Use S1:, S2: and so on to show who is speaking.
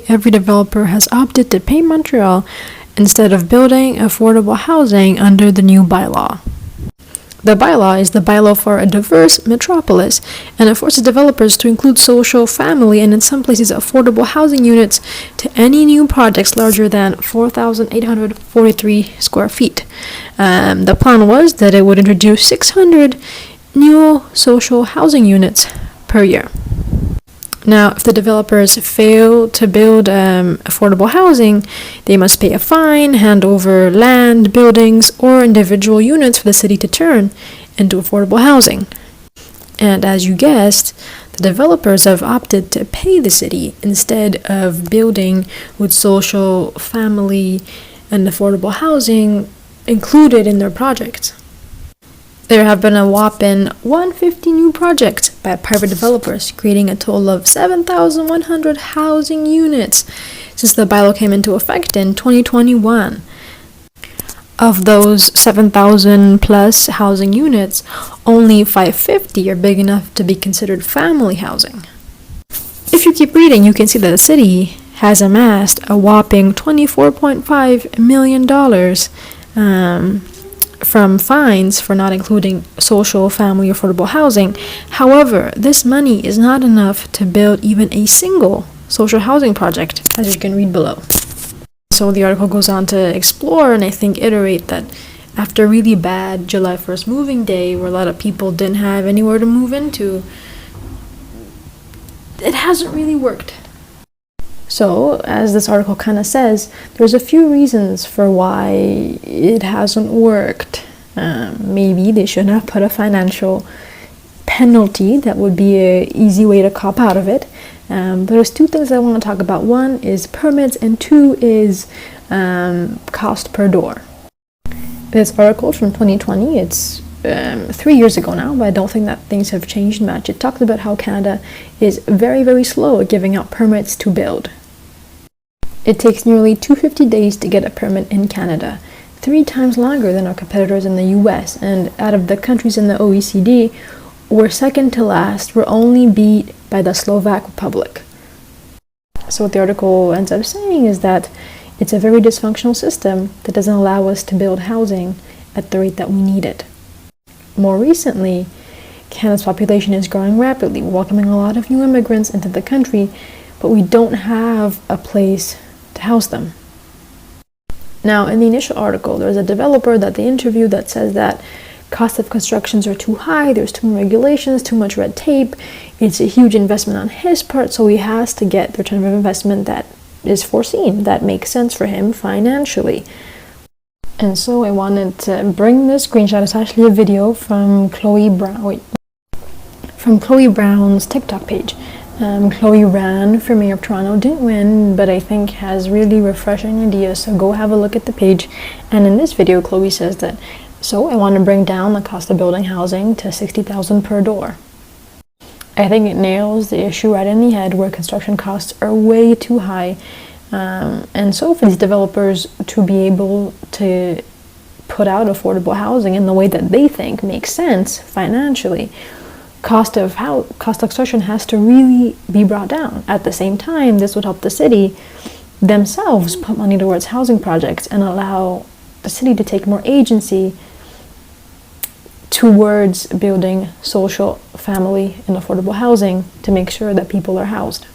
S1: every developer has opted to pay Montreal instead of building affordable housing under the new bylaw. The bylaw is the bylaw for a diverse metropolis, and it forces developers to include social, family, and in some places affordable housing units to any new projects larger than 4,843 square feet. The plan was that it would introduce 600 new social housing units per year. Now, if the developers fail to build affordable housing, they must pay a fine, hand over land, buildings, or individual units for the city to turn into affordable housing. And as you guessed, the developers have opted to pay the city instead of building with social, family, and affordable housing included in their projects. There have been a whopping 150 new projects by private developers, creating a total of 7,100 housing units since the bylaw came into effect in 2021. Of those 7,000 plus housing units, only 550 are big enough to be considered family housing. If you keep reading, you can see that the city has amassed a whopping $24.5 million from fines for not including social, family, affordable housing. However, this money is not enough to build even a single social housing project, as you can read below. So the article goes on to explore and I think iterate that after a really bad July 1st moving day where a lot of people didn't have anywhere to move into, it hasn't really worked. So, as this article kind of says, there's a few reasons for why it hasn't worked. Maybe they shouldn't have put a financial penalty. That would be an easy way to cop out of it. But there's two things I want to talk about. One is permits, and two is cost per door. This article from 2020, it's 3 years ago now, but I don't think that things have changed much. It talks about how Canada is very, very slow at giving out permits to build. It takes nearly 250 days to get a permit in Canada, 3 times longer than our competitors in the US, and out of the countries in the OECD, we're second to last. We're only beat by the Slovak Republic. So what the article ends up saying is that it's a very dysfunctional system that doesn't allow us to build housing at the rate that we need it. More recently, Canada's population is growing rapidly, welcoming a lot of new immigrants into the country, but we don't have a place to house them. Now, in the initial article, there's a developer that they interviewed that says that costs of constructions are too high, there's too many regulations, too much red tape, it's a huge investment on his part, so he has to get the return of investment that is foreseen, that makes sense for him financially. And so I wanted to bring this screenshot. It's actually a video from Chloe Brown's TikTok page. Chloe ran for Mayor of Toronto, didn't win, but I think has really refreshing ideas, so go have a look at the page. And in this video, Chloe says that, so I want to bring down the cost of building housing to $60,000 per door. I think it nails the issue right in the head where construction costs are way too high. And so for these developers to be able to put out affordable housing in the way that they think makes sense financially, cost of construction has to really be brought down. At the same time, this would help the city themselves put money towards housing projects and allow the city to take more agency towards building social, family, and affordable housing to make sure that people are housed.